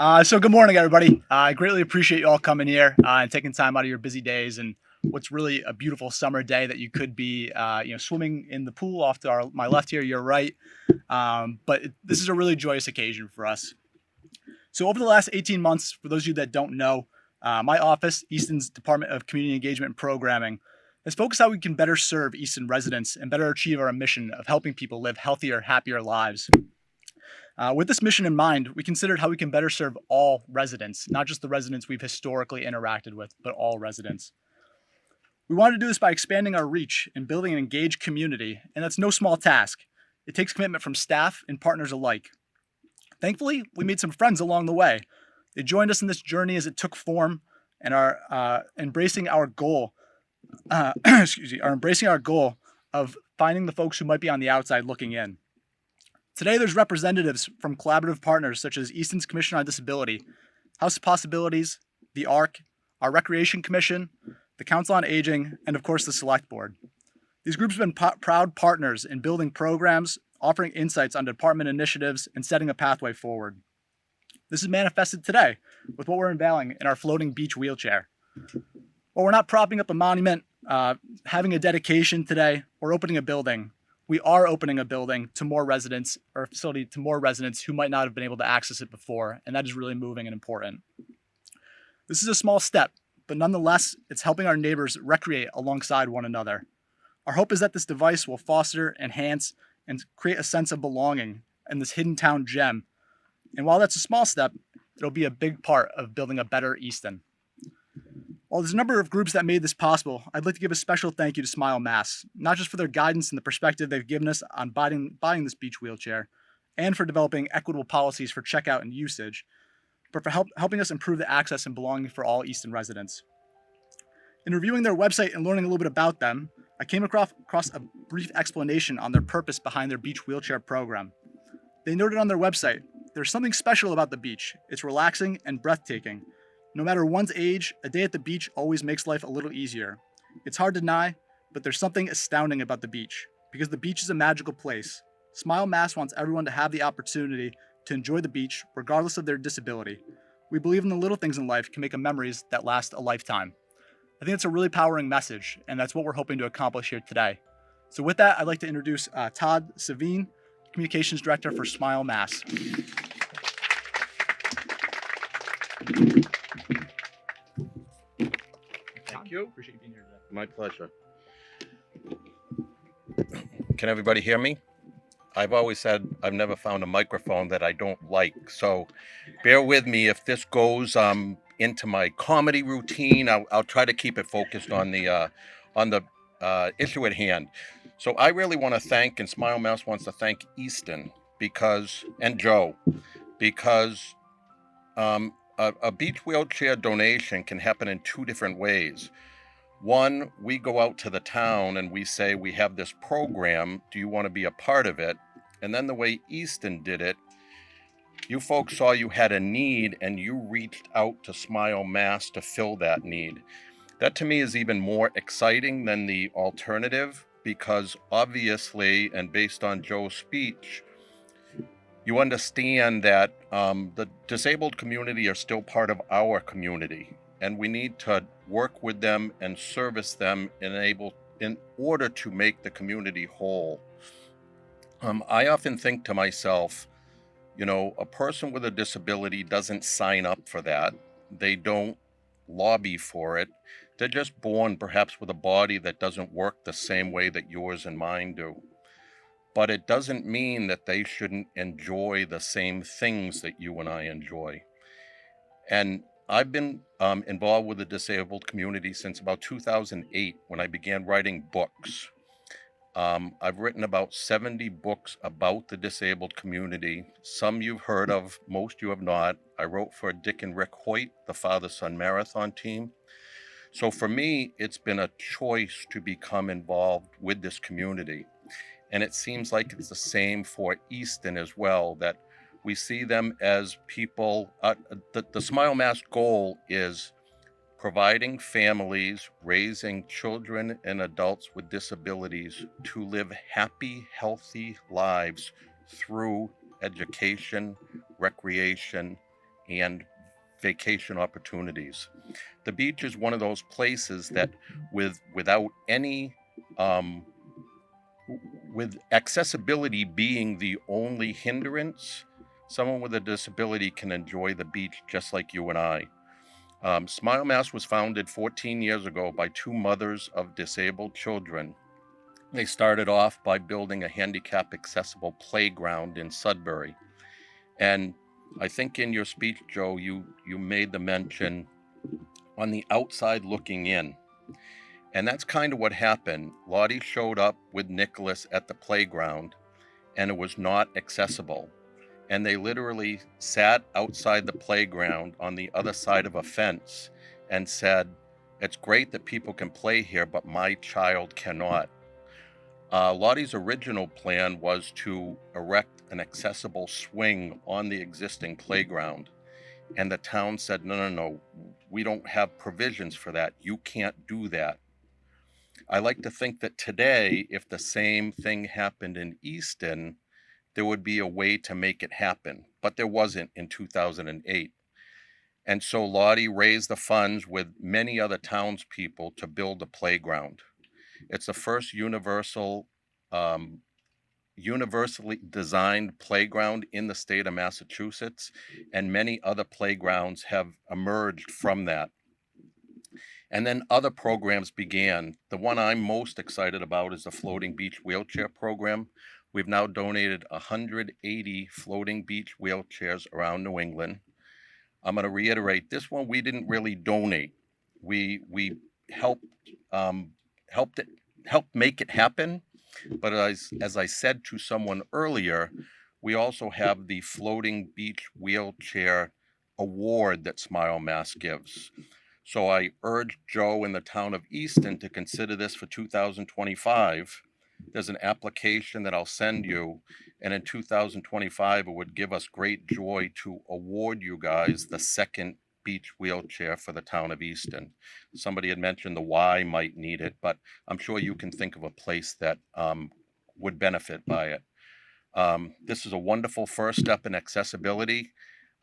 So good morning, everybody. I greatly appreciate you all coming here and taking time out of your busy days and what's really a beautiful summer day that you could be, swimming in the pool off to my left here, your right. This is a really joyous occasion for us. So over the last 18 months, for those of you that don't know, my office, Easton's Department of Community Engagement and Programming, has focused how we can better serve Easton residents and better achieve our mission of helping people live healthier, happier lives. With this mission in mind, we considered how we can better serve all residents, not just the residents we've historically interacted with, but all residents. We wanted to do this by expanding our reach and building an engaged community, and that's no small task. It takes commitment from staff and partners alike. Thankfully, we made some friends along the way. They joined us in this journey as it took form and are embracing our goal. Are embracing our goal of finding the folks who might be on the outside looking in. Today, there's representatives from collaborative partners such as Easton's Commission on Disability, House of Possibilities, the ARC, our Recreation Commission, the Council on Aging, and of course the Select Board. These groups have been proud partners in building programs, offering insights on department initiatives, and setting a pathway forward. This is manifested today with what we're unveiling in our floating beach wheelchair. While we're not propping up a monument, having a dedication today, or opening a building, we are opening a building to more residents, or a facility to more residents who might not have been able to access it before, and that is really moving and important. This is a small step, but nonetheless, it's helping our neighbors recreate alongside one another. Our hope is that this device will foster, enhance, and create a sense of belonging in this hidden town gem. And while that's a small step, it'll be a big part of building a better Easton. While there's a number of groups that made this possible, I'd like to give a special thank you to Smile Mass, not just for their guidance and the perspective they've given us on buying this beach wheelchair, and for developing equitable policies for checkout and usage, but for helping us improve the access and belonging for all Easton residents. In reviewing their website and learning a little bit about them, I came across a brief explanation on their purpose behind their beach wheelchair program. They noted on their website, "There's something special about the beach. It's relaxing and breathtaking. No matter one's age, a day at the beach always makes life a little easier. It's hard to deny, but there's something astounding about the beach, because the beach is a magical place. Smile Mass wants everyone to have the opportunity to enjoy the beach, regardless of their disability. We believe in the little things in life can make memories that last a lifetime." I think it's a really powering message, and that's what we're hoping to accomplish here today. So with that, I'd like to introduce Todd Savine, Communications Director for Smile Mass. Thank you. Appreciate you being here today. My pleasure. Can everybody hear me? I've always said I've never found a microphone that I don't like, so bear with me if this goes into my comedy routine. I'll try to keep it focused on the issue at hand. So I really want to thank, and Smile Mouse wants to thank Easton and Joe, because a beach wheelchair donation can happen in two different ways. One, we go out to the town and we say, we have this program, do you want to be a part of it? And then the way Easton did it, you folks saw you had a need and you reached out to Smile Mass to fill that need. That to me is even more exciting than the alternative, because obviously, and based on Joe's speech, you understand that the disabled community are still part of our community, and we need to work with them and service them in order to make the community whole. I often think to myself, a person with a disability doesn't sign up for that. They don't lobby for it. They're just born perhaps with a body that doesn't work the same way that yours and mine do. But it doesn't mean that they shouldn't enjoy the same things that you and I enjoy. And I've been involved with the disabled community since about 2008, when I began writing books. I've written about 70 books about the disabled community. Some you've heard of, most you have not. I wrote for Dick and Rick Hoyt, the father-son marathon team. So for me, it's been a choice to become involved with this community. And it seems like it's the same for Easton as well, that we see them as people. The Smile Mass goal is providing families, raising children and adults with disabilities to live happy, healthy lives through education, recreation, and vacation opportunities. The beach is one of those places that without any with accessibility being the only hindrance, someone with a disability can enjoy the beach just like you and I. Smile Mass was founded 14 years ago by two mothers of disabled children. They started off by building a handicap accessible playground in Sudbury. And I think in your speech, Joe, you made the mention on the outside looking in. And that's kind of what happened. Lottie showed up with Nicholas at the playground, and it was not accessible. And they literally sat outside the playground on the other side of a fence and said, "It's great that people can play here, but my child cannot." Lottie's original plan was to erect an accessible swing on the existing playground. And the town said, no, we don't have provisions for that. You can't do that. I like to think that today, if the same thing happened in Easton, there would be a way to make it happen, but there wasn't in 2008. And so Lottie raised the funds with many other townspeople to build a playground. It's the first universally designed playground in the state of Massachusetts, and many other playgrounds have emerged from that. And then other programs began. The one I'm most excited about is the Floating Beach Wheelchair Program. We've now donated 180 floating beach wheelchairs around New England. I'm going to reiterate, this one we didn't really donate. We helped helped make it happen. But as I said to someone earlier, we also have the Floating Beach Wheelchair Award that Smile Mass gives. So I urge Joe in the town of Easton to consider this for 2025. There's an application that I'll send you, and in 2025 it would give us great joy to award you guys the second beach wheelchair for the town of Easton. Somebody had mentioned the Y might need it, but I'm sure you can think of a place that would benefit by it. This is a wonderful first step in accessibility.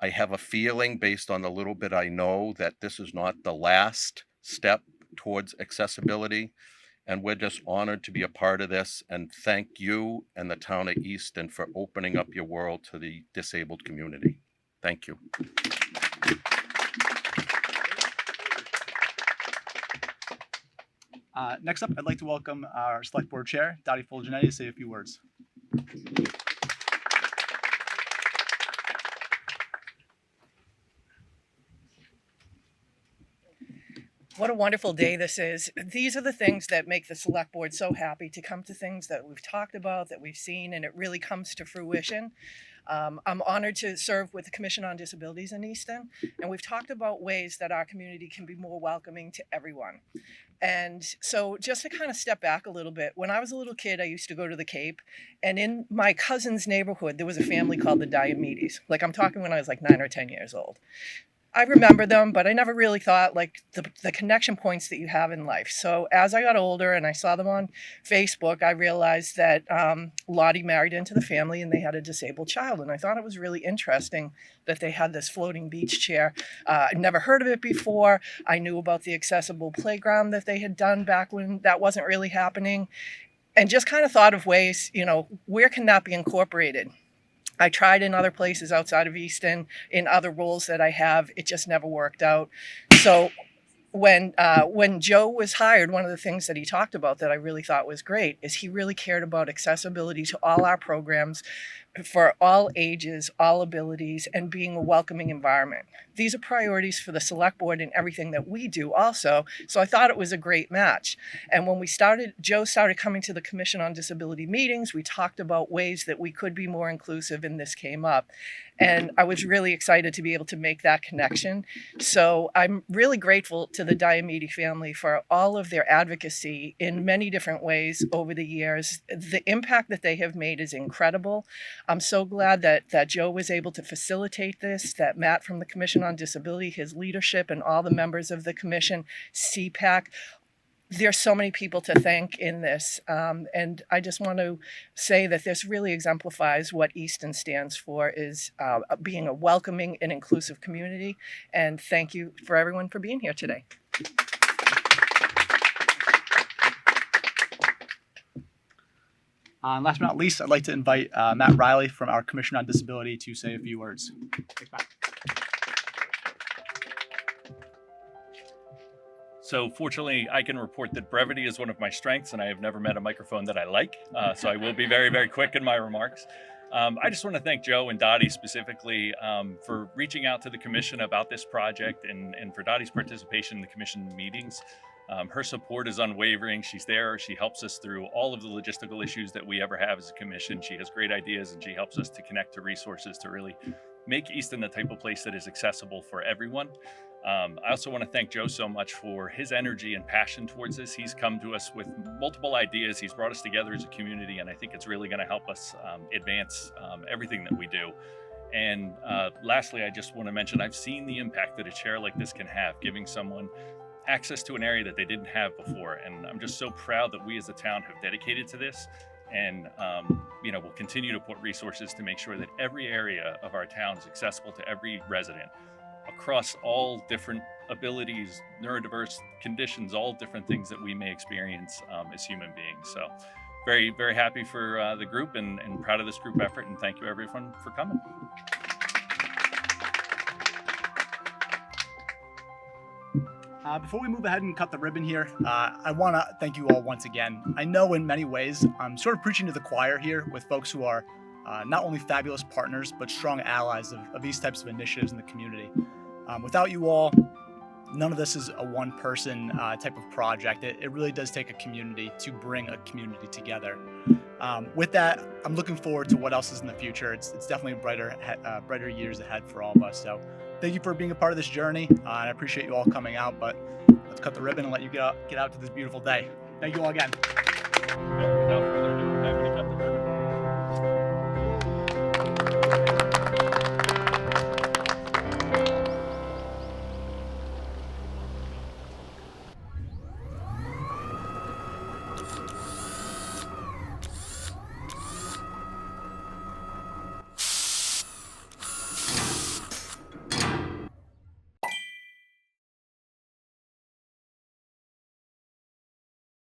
I have a feeling, based on the little bit I know, that this is not the last step towards accessibility. And we're just honored to be a part of this, and thank you and the town of Easton for opening up your world to the disabled community. Thank you. Next up, I'd like to welcome our Select Board Chair, Dottie Fulgenetti, to say a few words. What a wonderful day this is. These are the things that make the Select Board so happy, to come to things that we've talked about, that we've seen, and it really comes to fruition. I'm honored to serve with the Commission on Disabilities in Easton, and we've talked about ways that our community can be more welcoming to everyone. And so just to kind of step back a little bit, when I was a little kid, I used to go to the Cape, and in my cousin's neighborhood, there was a family called the Diomedes. Like, I'm talking when I was like 9 or 10 years old. I remember them, but I never really thought like the connection points that you have in life. So as I got older and I saw them on Facebook, I realized that Lottie married into the family and they had a disabled child. And I thought it was really interesting that they had this floating beach chair. I'd never heard of it before. I knew about the accessible playground that they had done back when that wasn't really happening. And just kind of thought of ways, where can that be incorporated? I tried in other places outside of Easton, in other roles that I have. It just never worked out. So when Joe was hired, one of the things that he talked about that I really thought was great is he really cared about accessibility to all our programs for all ages, all abilities, and being a welcoming environment. These are priorities for the Select Board and everything that we do also. So I thought it was a great match. And when Joe started coming to the Commission on Disability meetings, we talked about ways that we could be more inclusive, and this came up. And I was really excited to be able to make that connection. So I'm really grateful to the Diomedes family for all of their advocacy in many different ways over the years. The impact that they have made is incredible. I'm so glad that Joe was able to facilitate this, that Matt from the Commission on Disability, his leadership, and all the members of the commission, CPAC, there's so many people to thank in this. And I just want to say that this really exemplifies what Easton stands for, is being a welcoming and inclusive community. And thank you for everyone for being here today. And last but not least, I'd like to invite Matt Riley from our Commission on Disability to say a few words. Thanks, Matt. So fortunately, I can report that brevity is one of my strengths, and I have never met a microphone that I like. So I will be very, very quick in my remarks. I just want to thank Joe and Dottie specifically for reaching out to the commission about this project, and for Dottie's participation in the commission meetings. Her support is unwavering. She's there. She helps us through all of the logistical issues that we ever have as a commission. She has great ideas, and she helps us to connect to resources to really make Easton the type of place that is accessible for everyone. I also want to thank Joe so much for his energy and passion towards this. He's come to us with multiple ideas. He's brought us together as a community, and I think it's really going to help us advance everything that we do. And lastly, I just want to mention, I've seen the impact that a chair like this can have, giving someone access to an area that they didn't have before. And I'm just so proud that we as a town have dedicated to this. And we'll continue to put resources to make sure that every area of our town is accessible to every resident across all different abilities, neurodiverse conditions, all different things that we may experience as human beings. So very, very happy for the group and proud of this group effort. And thank you everyone for coming. Before we move ahead and cut the ribbon here, I want to thank you all once again. I know in many ways I'm sort of preaching to the choir here with folks who are not only fabulous partners, but strong allies of these types of initiatives in the community. Without you all, none of this is a one-person type of project. It really does take a community to bring a community together. With that, I'm looking forward to what else is in the future. It's definitely brighter years ahead for all of us. So thank you for being a part of this journey. And I appreciate you all coming out, but let's cut the ribbon and let you get out to this beautiful day. Thank you all again.